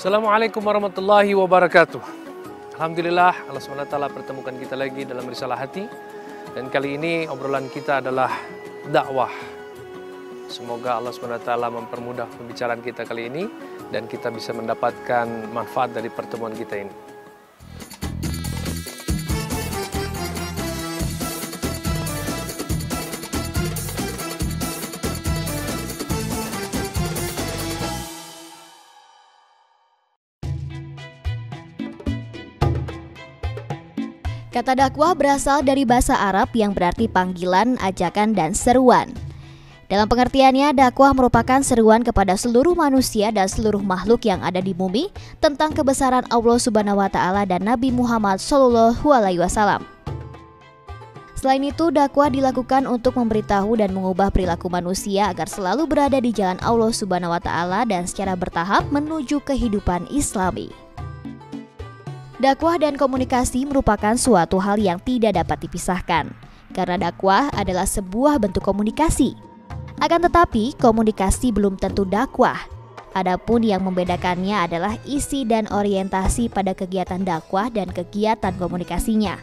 Assalamualaikum warahmatullahi wabarakatuh. Alhamdulillah Allah SWT pertemukan kita lagi dalam Risalah Hati. Dan kali ini obrolan kita adalah dakwah. Semoga Allah SWT mempermudah pembicaraan kita kali ini dan kita bisa mendapatkan manfaat dari pertemuan kita ini. Kata dakwah berasal dari bahasa Arab yang berarti panggilan, ajakan, dan seruan. Dalam pengertiannya, dakwah merupakan seruan kepada seluruh manusia dan seluruh makhluk yang ada di bumi tentang kebesaran Allah Subhanahu wa Ta'ala dan Nabi Muhammad SAW. Selain itu, dakwah dilakukan untuk memberitahu dan mengubah perilaku manusia agar selalu berada di jalan Allah Subhanahu wa Ta'ala dan secara bertahap menuju kehidupan Islami. Dakwah dan komunikasi merupakan suatu hal yang tidak dapat dipisahkan, karena dakwah adalah sebuah bentuk komunikasi. Akan tetapi, komunikasi belum tentu dakwah. Adapun yang membedakannya adalah isi dan orientasi pada kegiatan dakwah dan kegiatan komunikasinya.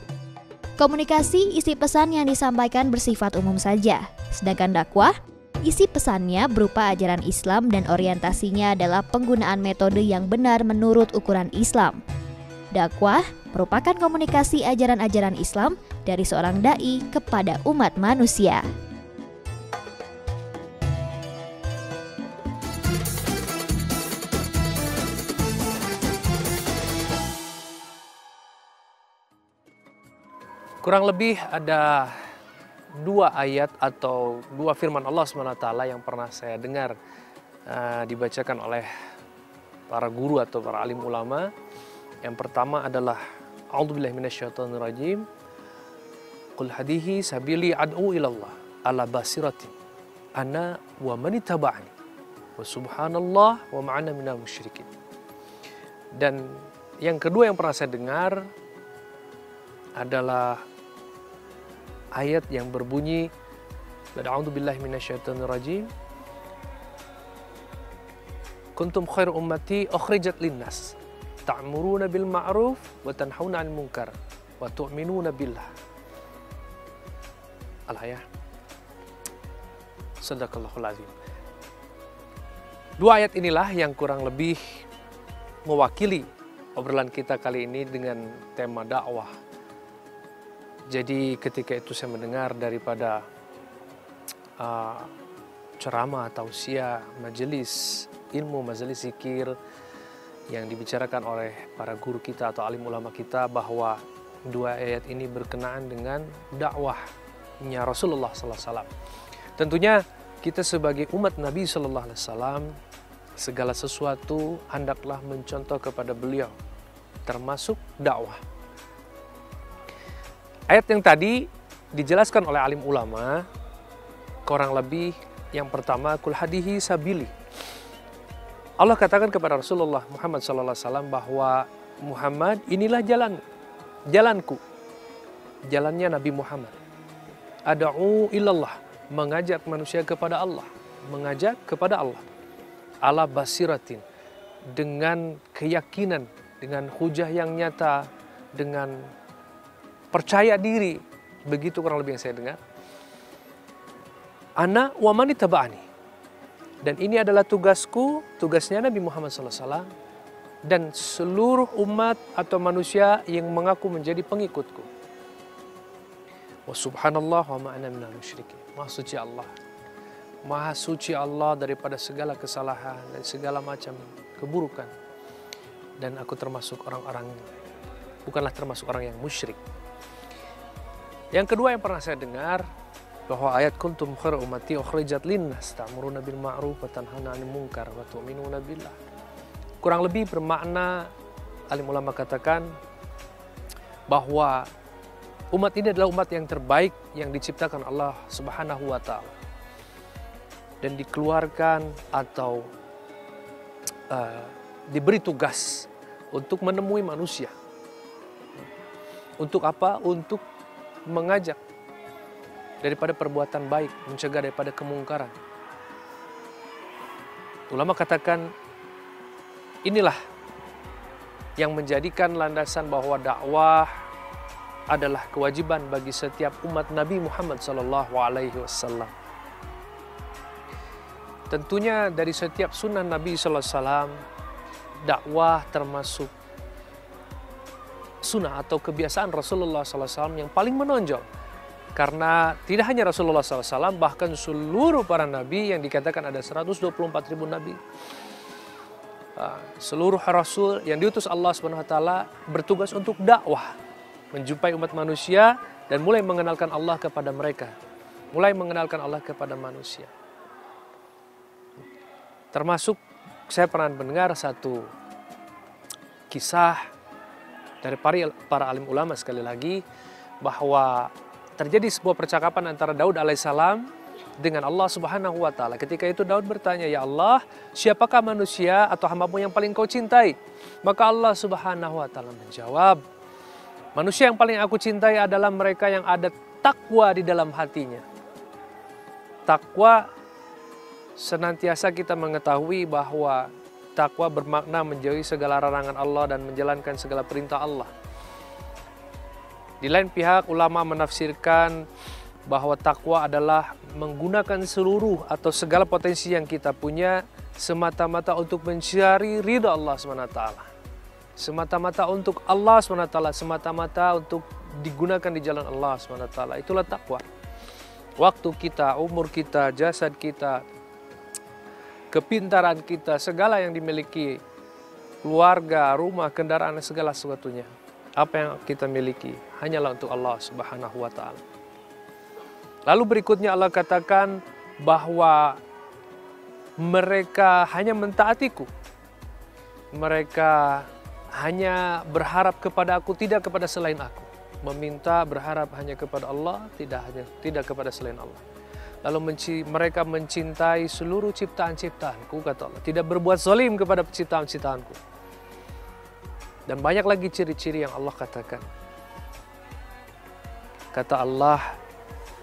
Komunikasi, isi pesan yang disampaikan bersifat umum saja, sedangkan dakwah, isi pesannya berupa ajaran Islam dan orientasinya adalah penggunaan metode yang benar menurut ukuran Islam. Dakwah merupakan komunikasi ajaran-ajaran Islam dari seorang dai kepada umat manusia. Kurang lebih ada dua ayat atau dua firman Allah SWT yang pernah saya dengar dibacakan oleh para guru atau para alim ulama. Yang pertama adalah A'udzubillahi minasyaitonirrajim. Qul hadihi sabili ad'u ilallah ala basiratin ana wa man ittaba'ani wa subhanallah wa ma'ana minal musyrikin. Dan yang kedua yang pernah saya dengar adalah ayat yang berbunyi A'udzubillahi minasyaitonirrajim. Kuntum khair ummati ukhrijat linnas ta'muruna bil ma'ruf wa tanhauna 'anil munkar wa tu'minuna billah. Al-ayah. Shadaqallahul azim. Dua ayat inilah yang kurang lebih mewakili obrolan kita kali ini dengan tema dakwah. Jadi ketika itu saya mendengar daripada ceramah, tausiah, majelis ilmu, majelis zikir yang dibicarakan oleh para guru kita atau alim ulama kita bahwa dua ayat ini berkenaan dengan dakwahnya Rasulullah SAW. Tentunya kita sebagai umat Nabi SAW segala sesuatu hendaklah mencontoh kepada beliau, termasuk dakwah. Ayat yang tadi dijelaskan oleh alim ulama kurang lebih yang pertama kul hadihi sabili. Allah katakan kepada Rasulullah Muhammad SAW bahwa Muhammad inilah jalanku, jalannya Nabi Muhammad. Ad'u ilallah, mengajak manusia kepada Allah, ala basiratin, dengan keyakinan, dengan hujah yang nyata, dengan percaya diri. Begitu kurang lebih yang saya dengar. Ana wa man ittaba'ani. Dan ini adalah tugasnya Nabi Muhammad SAW dan seluruh umat atau manusia yang mengaku menjadi pengikutku. Wa subhanallah wa ma'ana minal musyrikin. Maha suci Allah. Maha suci Allah daripada segala kesalahan dan segala macam keburukan. Dan aku bukanlah termasuk orang yang musyrik. Yang kedua yang pernah saya dengar bahwa ayat kuntum khair ummati ukhrijat linnas ta'muruna bil ma'ruf wa tanhauna 'anil munkar wa tu'minuna billah. Kurang lebih bermakna alim ulama katakan bahwa umat ini adalah umat yang terbaik yang diciptakan Allah Subhanahu wa Ta'ala dan dikeluarkan atau diberi tugas untuk menemui manusia. Untuk apa? Untuk mengajak daripada perbuatan baik, mencegah daripada kemungkaran. Ulama katakan inilah yang menjadikan landasan bahwa dakwah adalah kewajiban bagi setiap umat Nabi Muhammad SAW. Tentunya dari setiap sunnah Nabi SAW, dakwah termasuk sunnah atau kebiasaan Rasulullah SAW yang paling menonjol. Karena tidak hanya Rasulullah SAW, bahkan seluruh para nabi yang dikatakan ada 124.000 nabi. Seluruh rasul yang diutus Allah SWT bertugas untuk dakwah, menjumpai umat manusia dan mulai mengenalkan Allah kepada mereka, mulai mengenalkan Allah kepada manusia. Termasuk saya pernah mendengar satu kisah dari para alim ulama sekali lagi, bahwa terjadi sebuah percakapan antara Daud alaihissalam dengan Allah Subhanahu wa Ta'ala. Ketika itu Daud bertanya, "Ya Allah, siapakah manusia atau hamba-Mu yang paling Kau cintai?" Maka Allah Subhanahu wa Ta'ala menjawab, "Manusia yang paling aku cintai adalah mereka yang ada takwa di dalam hatinya." Takwa, senantiasa kita mengetahui bahwa takwa bermakna menjauhi segala larangan Allah dan menjalankan segala perintah Allah. Di lain pihak, ulama menafsirkan bahwa takwa adalah menggunakan seluruh atau segala potensi yang kita punya semata-mata untuk mencari ridha Allah SWT. Semata-mata untuk Allah SWT, semata-mata untuk digunakan di jalan Allah SWT. Itulah takwa. Waktu kita, umur kita, jasad kita, kepintaran kita, segala yang dimiliki, keluarga, rumah, kendaraan, segala sesuatunya. Apa yang kita miliki hanyalah untuk Allah Subhanahu wa Ta'ala. Lalu berikutnya Allah katakan bahwa mereka hanya mentaatiku. Mereka hanya berharap kepada aku, tidak kepada selain aku. Meminta, berharap hanya kepada Allah, tidak kepada selain Allah. Lalu mereka mencintai seluruh ciptaan-ciptaanku, kata Allah. Tidak berbuat zalim kepada ciptaan-ciptaanku. Dan banyak lagi ciri-ciri yang Allah katakan. Kata Allah,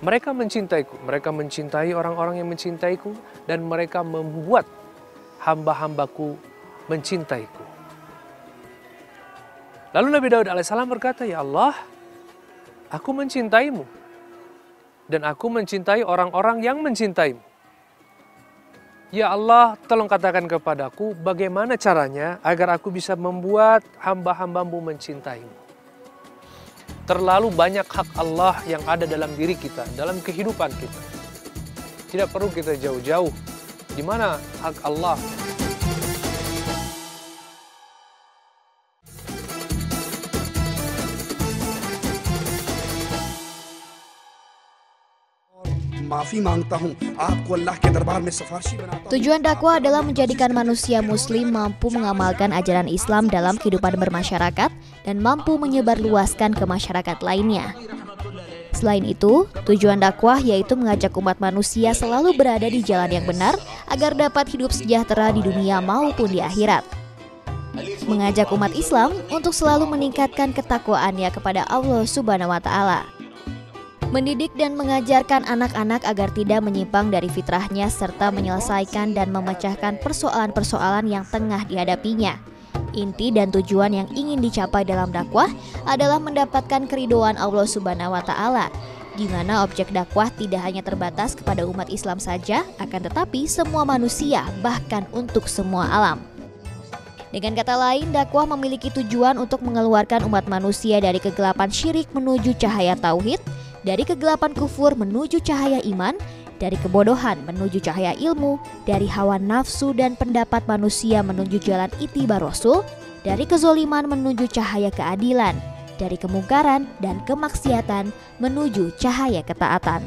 mereka mencintaiku. Mereka mencintai orang-orang yang mencintaiku. Dan mereka membuat hamba-hambaku mencintaiku. Lalu Nabi Daud alaihissalam berkata, "Ya Allah, aku mencintaimu. Dan aku mencintai orang-orang yang mencintaimu. Ya Allah, tolong katakan kepadaku bagaimana caranya agar aku bisa membuat hamba-hambamu mencintaimu." Terlalu banyak hak Allah yang ada dalam diri kita, dalam kehidupan kita. Tidak perlu kita jauh-jauh. Di mana hak Allah? Tujuan dakwah adalah menjadikan manusia muslim mampu mengamalkan ajaran Islam dalam kehidupan bermasyarakat dan mampu menyebarluaskan ke masyarakat lainnya. Selain itu, tujuan dakwah yaitu mengajak umat manusia selalu berada di jalan yang benar agar dapat hidup sejahtera di dunia maupun di akhirat. Mengajak umat Islam untuk selalu meningkatkan ketakwaannya kepada Allah Subhanahu wa Ta'ala. Mendidik dan mengajarkan anak-anak agar tidak menyimpang dari fitrahnya serta menyelesaikan dan memecahkan persoalan-persoalan yang tengah dihadapinya. Inti dan tujuan yang ingin dicapai dalam dakwah adalah mendapatkan keridhaan Allah Subhanahu wa Ta'ala, di mana objek dakwah tidak hanya terbatas kepada umat Islam saja, akan tetapi semua manusia, bahkan untuk semua alam. Dengan kata lain, dakwah memiliki tujuan untuk mengeluarkan umat manusia dari kegelapan syirik menuju cahaya tauhid, dari kegelapan kufur menuju cahaya iman, dari kebodohan menuju cahaya ilmu, dari hawa nafsu dan pendapat manusia menuju jalan ittiba Rasul, dari kezoliman menuju cahaya keadilan, dari kemungkaran dan kemaksiatan menuju cahaya ketaatan.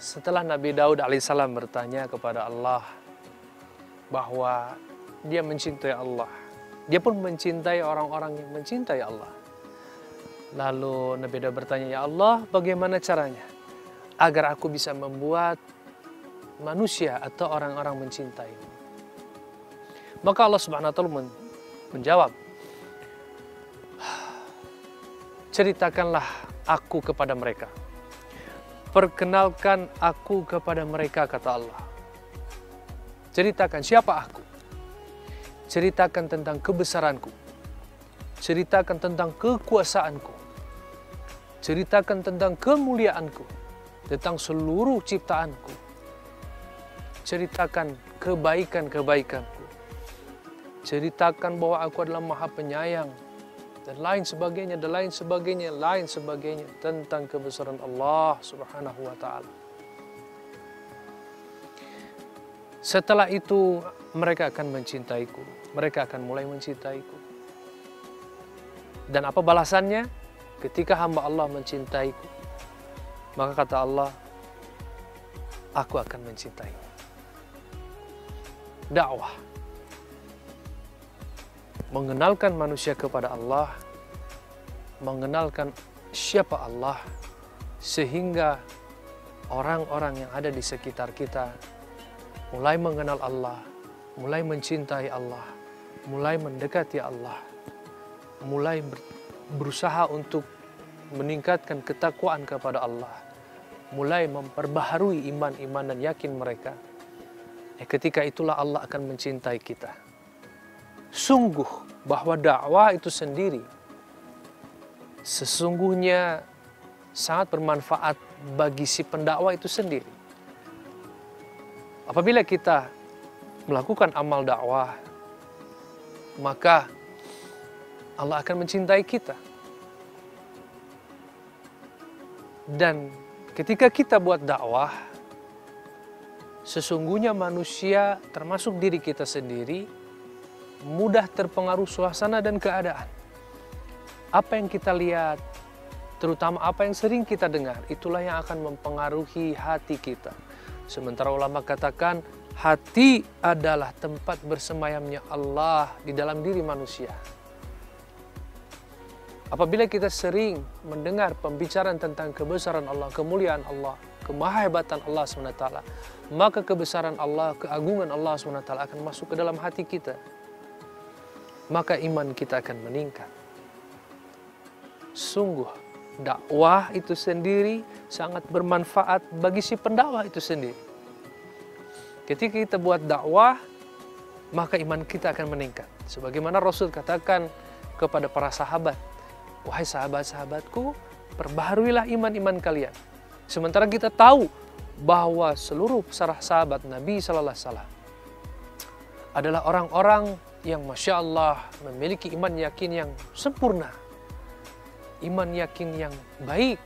Setelah Nabi Daud alaihissalam bertanya kepada Allah bahwa dia mencintai Allah, dia pun mencintai orang-orang yang mencintai Allah. Lalu Nabi Daud bertanya, "Ya Allah, bagaimana caranya agar aku bisa membuat manusia atau orang-orang mencintai?" Maka Allah Subhanahu wa Ta'ala menjawab, ceritakanlah aku kepada mereka. Perkenalkan aku kepada mereka, kata Allah. Ceritakan siapa aku. Ceritakan tentang kebesaranku. Ceritakan tentang kekuasaanku. Ceritakan tentang kemuliaanku. Tentang seluruh ciptaanku. Ceritakan kebaikan-kebaikanku. Ceritakan bahwa aku adalah Maha Penyayang. Dan lain sebagainya, dan lain sebagainya, lain sebagainya. Tentang kebesaran Allah Subhanahu wa ta'ala. Setelah itu mereka akan mencintaiku. Mereka akan mulai mencintaiku. Dan apa balasannya? Ketika hamba Allah mencintaiku, maka kata Allah, aku akan mencintaimu. Dakwah. Mengenalkan manusia kepada Allah. Mengenalkan siapa Allah. Sehingga orang-orang yang ada di sekitar kita mulai mengenal Allah, mulai mencintai Allah, mulai mendekati Allah, mulai berusaha untuk meningkatkan ketakwaan kepada Allah, mulai memperbaharui iman-iman dan yakin mereka. Ketika itulah Allah akan mencintai kita. Sungguh bahwa dakwah itu sendiri sesungguhnya sangat bermanfaat bagi si pendakwah itu sendiri. Apabila kita melakukan amal dakwah, maka Allah akan mencintai kita. Dan ketika kita buat dakwah, sesungguhnya manusia termasuk diri kita sendiri mudah terpengaruh suasana dan keadaan. Apa yang kita lihat, terutama apa yang sering kita dengar, itulah yang akan mempengaruhi hati kita. Sementara ulama katakan, hati adalah tempat bersemayamnya Allah di dalam diri manusia. Apabila kita sering mendengar pembicaraan tentang kebesaran Allah, kemuliaan Allah, kemahahebatan Allah SWT, maka kebesaran Allah, keagungan Allah SWT akan masuk ke dalam hati kita. Maka iman kita akan meningkat. Sungguh, dakwah itu sendiri sangat bermanfaat bagi si pendakwah itu sendiri. Ketika kita buat dakwah, maka iman kita akan meningkat. Sebagaimana Rasul katakan kepada para sahabat, wahai sahabat-sahabatku, perbaharuilah iman-iman kalian. Sementara kita tahu bahwa seluruh sahabat Nabi Sallallahu Alaihi Wasallam adalah orang-orang yang Masya Allah memiliki iman yakin yang sempurna. Iman yakin yang baik.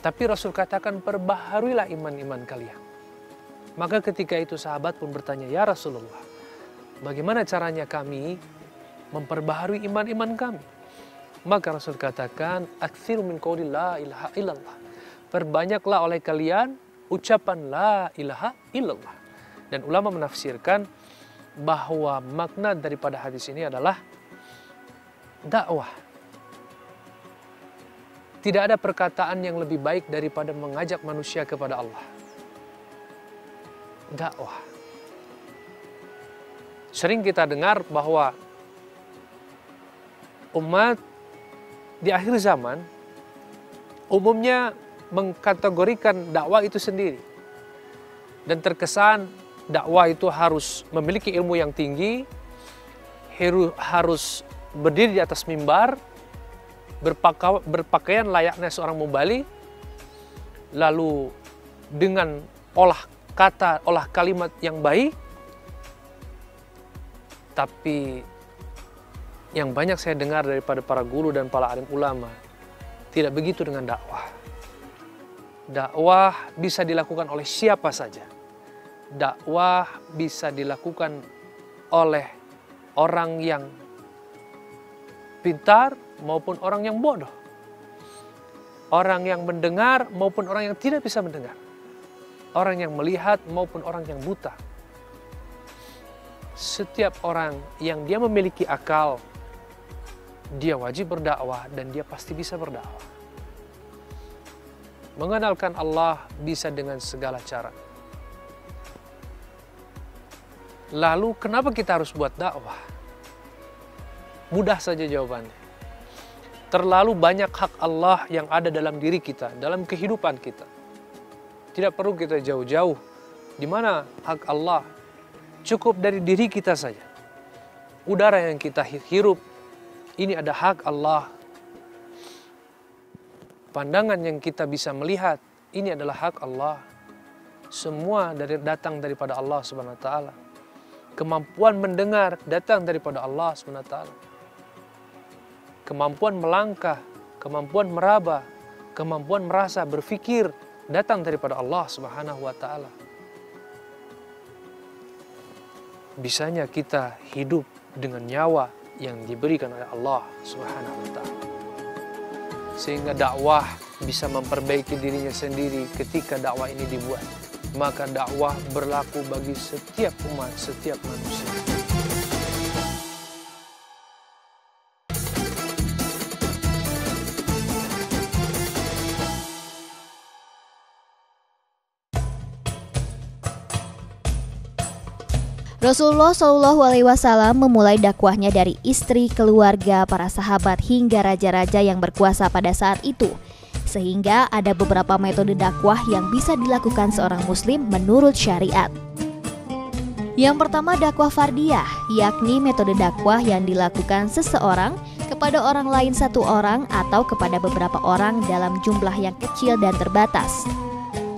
Tapi Rasul katakan perbaharuilah iman-iman kalian. Maka ketika itu sahabat pun bertanya, ya Rasulullah, bagaimana caranya kami memperbaharui iman-iman kami? Maka Rasul katakan, aktsiru min qouli la ilaha illallah. Perbanyaklah oleh kalian ucapan la ilaha illallah. Dan ulama menafsirkan bahwa makna daripada hadis ini adalah dakwah. Tidak ada perkataan yang lebih baik daripada mengajak manusia kepada Allah. Dakwah. Sering kita dengar bahwa umat di akhir zaman umumnya mengkategorikan dakwah itu sendiri. Dan terkesan dakwah itu harus memiliki ilmu yang tinggi, harus berdiri di atas mimbar, berpakaian layaknya seorang mubali, lalu dengan olah kata, olah kalimat yang baik. Tapi yang banyak saya dengar daripada para guru dan para alim ulama, tidak begitu dengan dakwah. Dakwah bisa dilakukan oleh siapa saja. Dakwah bisa dilakukan oleh orang yang pintar maupun orang yang bodoh. Orang yang mendengar maupun orang yang tidak bisa mendengar. Orang yang melihat maupun orang yang buta. Setiap orang yang dia memiliki akal, dia wajib berdakwah dan dia pasti bisa berdakwah. Mengenalkan Allah bisa dengan segala cara. Lalu kenapa kita harus buat dakwah? Mudah saja jawabannya. Terlalu banyak hak Allah yang ada dalam diri kita, dalam kehidupan kita. Tidak perlu kita jauh-jauh. Di mana hak Allah? Cukup dari diri kita saja. Udara yang kita hirup, ini ada hak Allah. Pandangan yang kita bisa melihat, ini adalah hak Allah. Semua datang daripada Allah Subhanahu wa taala. Kemampuan mendengar datang daripada Allah Subhanahu wa taala. Kemampuan melangkah, kemampuan meraba, kemampuan merasa, berpikir datang daripada Allah Subhanahu wa taala. Bisanya kita hidup dengan nyawa yang diberikan oleh Allah Subhanahu wa taala. Sehingga dakwah bisa memperbaiki dirinya sendiri ketika dakwah ini dibuat. Maka dakwah berlaku bagi setiap umat, setiap manusia. Rasulullah Shallallahu Alaihi Wasallam memulai dakwahnya dari istri, keluarga, para sahabat hingga raja-raja yang berkuasa pada saat itu. Sehingga ada beberapa metode dakwah yang bisa dilakukan seorang muslim menurut syariat. Yang pertama dakwah fardiyah, yakni metode dakwah yang dilakukan seseorang kepada orang lain satu orang atau kepada beberapa orang dalam jumlah yang kecil dan terbatas.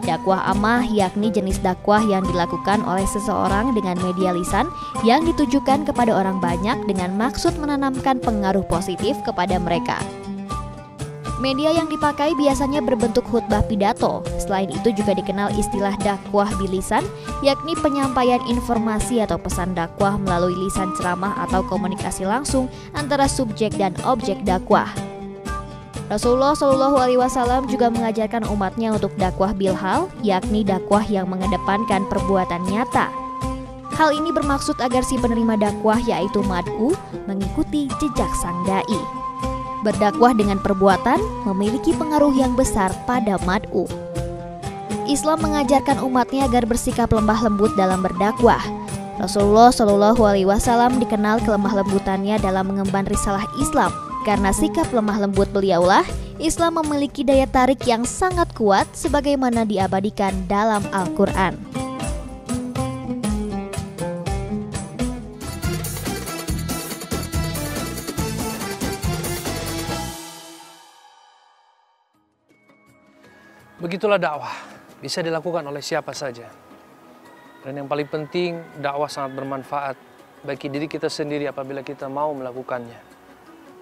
Dakwah ammah yakni jenis dakwah yang dilakukan oleh seseorang dengan media lisan yang ditujukan kepada orang banyak dengan maksud menanamkan pengaruh positif kepada mereka. Media yang dipakai biasanya berbentuk khutbah pidato. Selain itu juga dikenal istilah dakwah bilisan, yakni penyampaian informasi atau pesan dakwah melalui lisan ceramah atau komunikasi langsung antara subjek dan objek dakwah. Rasulullah Shallallahu Alaihi Wasallam juga mengajarkan umatnya untuk dakwah bilhal, yakni dakwah yang mengedepankan perbuatan nyata. Hal ini bermaksud agar si penerima dakwah yaitu mad'u mengikuti jejak sang dai. Berdakwah dengan perbuatan memiliki pengaruh yang besar pada mad'u. Islam mengajarkan umatnya agar bersikap lemah lembut dalam berdakwah. Rasulullah Shallallahu Alaihi Wasallam dikenal kelemah lembutannya dalam mengemban risalah Islam. Karena sikap lemah lembut beliaulah, Islam memiliki daya tarik yang sangat kuat sebagaimana diabadikan dalam Al-Quran. Begitulah dakwah, bisa dilakukan oleh siapa saja. Dan yang paling penting, dakwah sangat bermanfaat bagi diri kita sendiri apabila kita mau melakukannya.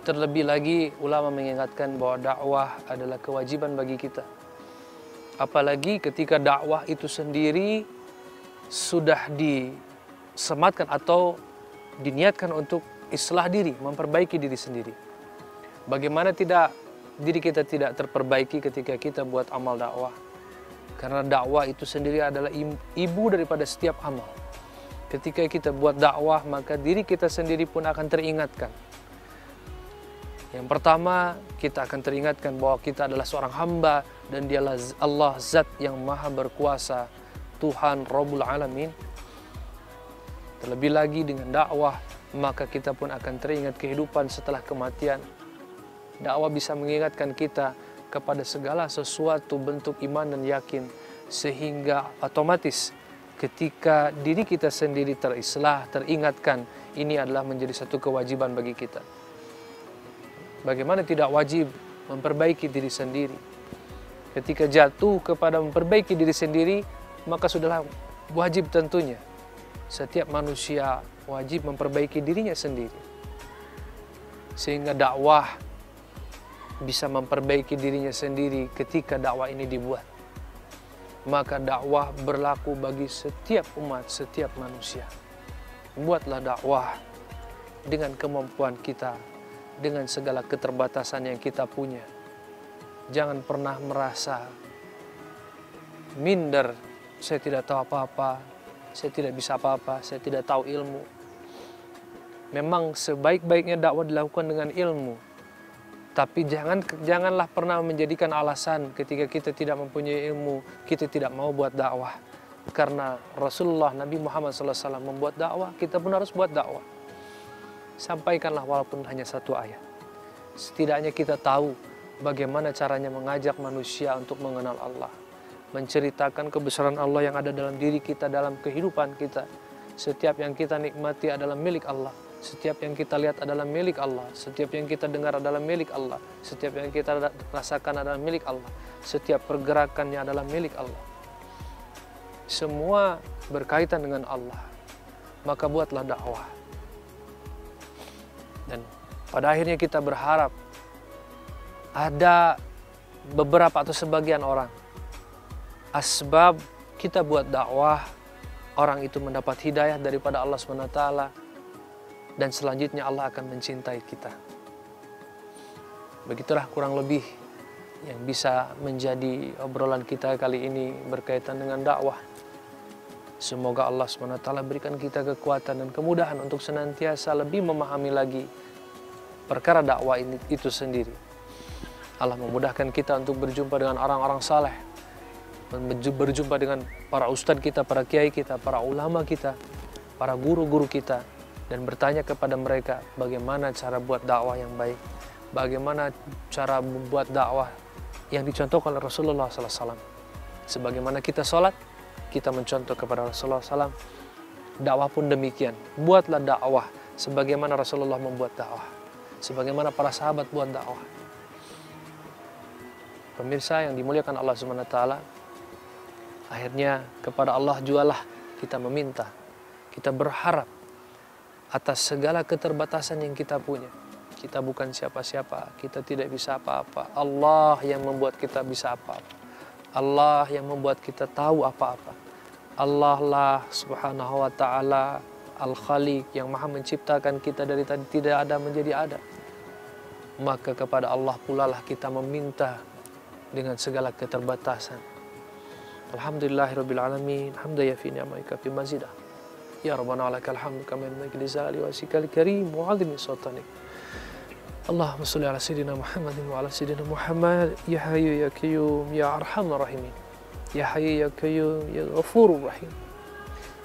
Terlebih lagi, ulama mengingatkan bahwa dakwah adalah kewajiban bagi kita. Apalagi ketika dakwah itu sendiri sudah disematkan atau diniatkan untuk islah diri, memperbaiki diri sendiri. Bagaimana diri kita tidak terperbaiki ketika kita buat amal dakwah? Karena dakwah itu sendiri adalah ibu daripada setiap amal. Ketika kita buat dakwah, maka diri kita sendiri pun akan teringatkan. Yang pertama, kita akan teringatkan bahwa kita adalah seorang hamba dan dialah Allah Zat yang maha berkuasa, Tuhan Rabbul Alamin. Terlebih lagi dengan dakwah, maka kita pun akan teringat kehidupan setelah kematian. Dakwah bisa mengingatkan kita kepada segala sesuatu bentuk iman dan yakin, sehingga otomatis ketika diri kita sendiri terislah, teringatkan, ini adalah menjadi satu kewajiban bagi kita. Bagaimana tidak wajib memperbaiki diri sendiri? Ketika jatuh kepada memperbaiki diri sendiri, maka sudahlah wajib tentunya. Setiap manusia wajib memperbaiki dirinya sendiri. Sehingga dakwah bisa memperbaiki dirinya sendiri ketika dakwah ini dibuat. Maka dakwah berlaku bagi setiap umat, setiap manusia. Buatlah dakwah dengan kemampuan kita, dengan segala keterbatasan yang kita punya. Jangan pernah merasa minder, saya tidak tahu apa-apa, saya tidak bisa apa-apa, saya tidak tahu ilmu. Memang sebaik-baiknya dakwah dilakukan dengan ilmu. Tapi janganlah pernah menjadikan alasan ketika kita tidak mempunyai ilmu, kita tidak mau buat dakwah. Karena Rasulullah Nabi Muhammad SAW membuat dakwah, kita pun harus buat dakwah. Sampaikanlah walaupun hanya satu ayat. Setidaknya kita tahu bagaimana caranya mengajak manusia untuk mengenal Allah, menceritakan kebesaran Allah yang ada dalam diri kita, dalam kehidupan kita. Setiap yang kita nikmati adalah milik Allah. Setiap yang kita lihat adalah milik Allah. Setiap yang kita dengar adalah milik Allah. Setiap yang kita rasakan adalah milik Allah. Setiap pergerakannya adalah milik Allah. Semua berkaitan dengan Allah. Maka buatlah dakwah. Dan pada akhirnya kita berharap ada beberapa atau sebagian orang, asbab kita buat dakwah, orang itu mendapat hidayah daripada Allah SWT, dan selanjutnya Allah akan mencintai kita. Begitulah kurang lebih yang bisa menjadi obrolan kita kali ini berkaitan dengan dakwah. Semoga Allah SWT berikan kita kekuatan dan kemudahan untuk senantiasa lebih memahami lagi perkara dakwah ini itu sendiri. Allah memudahkan kita untuk berjumpa dengan orang-orang saleh, berjumpa dengan para ustadz kita, para kiai kita, para ulama kita, para guru-guru kita, dan bertanya kepada mereka bagaimana cara buat dakwah yang baik, bagaimana cara membuat dakwah yang dicontohkan oleh Rasulullah SAW. Sebagaimana kita sholat, kita mencontoh kepada Rasulullah SAW. Dakwah pun demikian. Buatlah dakwah sebagaimana Rasulullah membuat dakwah, sebagaimana para sahabat buat dakwah. Pemirsa yang dimuliakan Allah SWT, akhirnya kepada Allah jualah kita meminta, kita berharap atas segala keterbatasan yang kita punya. Kita bukan siapa-siapa, kita tidak bisa apa-apa. Allah yang membuat kita bisa apa-apa. Allah yang membuat kita tahu apa-apa. Allah lah subhanahu wa ta'ala Al-Khaliq yang maha menciptakan kita dari tadi tidak ada menjadi ada. Maka kepada Allah pula lah kita meminta dengan segala keterbatasan. Alhamdulillahirabbil alamin, hamdan yafi ni'maika fi mazidah. Ya Rabbana lakal hamdu kama yanbaghi li jalali wajhikal karim wa 'azimi sultanik. Allahumma shalli ala sayyidina Muhammadin wa ala sayyidina Muhammad. Ya Hayyu ya Qayyum ya Arhamar Rahimin. Ya Hayyu ya Qayyum ya Ghafurur Rahim.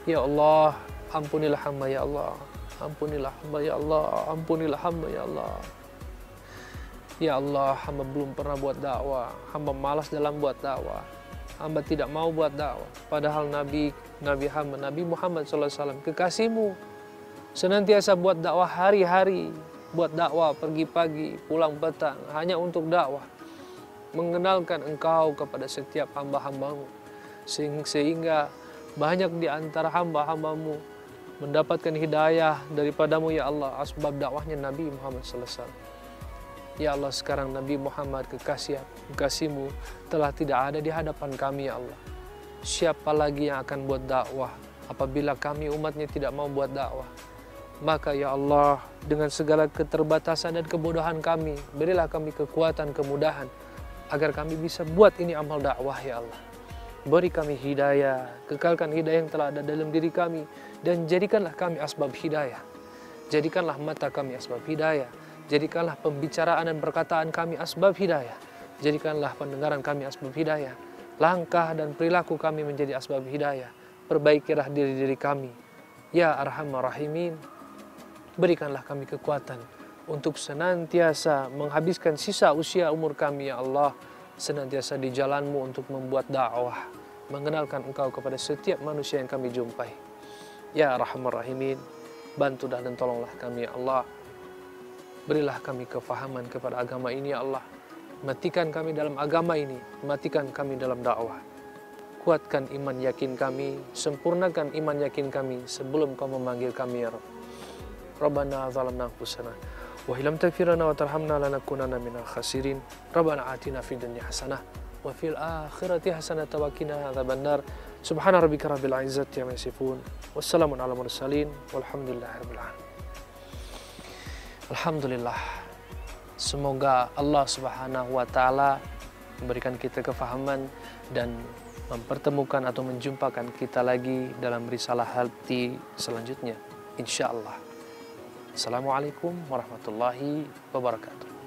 Ya Allah, ampunilah hamba ya Allah. Ampunilah hamba ya Allah. Ampunilah hamba ya Allah. Ya Allah, hamba belum pernah buat dakwah. Hamba malas dalam buat dakwah. Hamba tidak mau buat dakwah. Padahal Nabi hamba, Nabi Muhammad SAW, kekasihmu, senantiasa buat dakwah hari-hari. Buat dakwah pagi-pagi, pulang petang, hanya untuk dakwah. Mengenalkan engkau kepada setiap hamba-hambamu. Sehingga banyak di antara hamba-hambamu mendapatkan hidayah daripadamu ya Allah. Asbab dakwahnya Nabi Muhammad SAW. Ya Allah, sekarang Nabi Muhammad kekasihmu telah tidak ada di hadapan kami ya Allah. Siapa lagi yang akan buat dakwah apabila kami umatnya tidak mau buat dakwah? Maka ya Allah, dengan segala keterbatasan dan kebodohan kami, berilah kami kekuatan, kemudahan, agar kami bisa buat ini amal dakwah ya Allah. Beri kami hidayah, kekalkan hidayah yang telah ada dalam diri kami, dan jadikanlah kami asbab hidayah. Jadikanlah mata kami asbab hidayah. Jadikanlah pembicaraan dan perkataan kami asbab hidayah. Jadikanlah pendengaran kami asbab hidayah. Langkah dan perilaku kami menjadi asbab hidayah. Perbaikilah diri-diri kami. Ya Arhamar Rahimin, berikanlah kami kekuatan untuk senantiasa menghabiskan sisa usia umur kami ya Allah, senantiasa di jalanmu untuk membuat dakwah, mengenalkan engkau kepada setiap manusia yang kami jumpai. Ya Arhamar Rahimin, bantulah dan tolonglah kami ya Allah. Berilah kami kefahaman kepada agama ini ya Allah. Matikan kami dalam agama ini, matikan kami dalam dakwah. Kuatkan iman yakin kami, sempurnakan iman yakin kami sebelum kau memanggil kami ya Rabb. Rabbana zalamna anfusana wa illam taghfir lana wa tarhamna lanakunanna minal khasirin. Rabbana atina fid dunya hasanah wa fil akhirati hasanah wa qina adzabannar. Subhana rabbika rabbil izzati amma yasifun. Wassalamun ala mursalin walhamdulillahirabbil alamin. Alhamdulillah, semoga Allah Subhanahu wa Ta'ala memberikan kita kefahaman dan mempertemukan atau menjumpakan kita lagi dalam risalah hati selanjutnya, insya Allah. Assalamualaikum warahmatullahi wabarakatuh.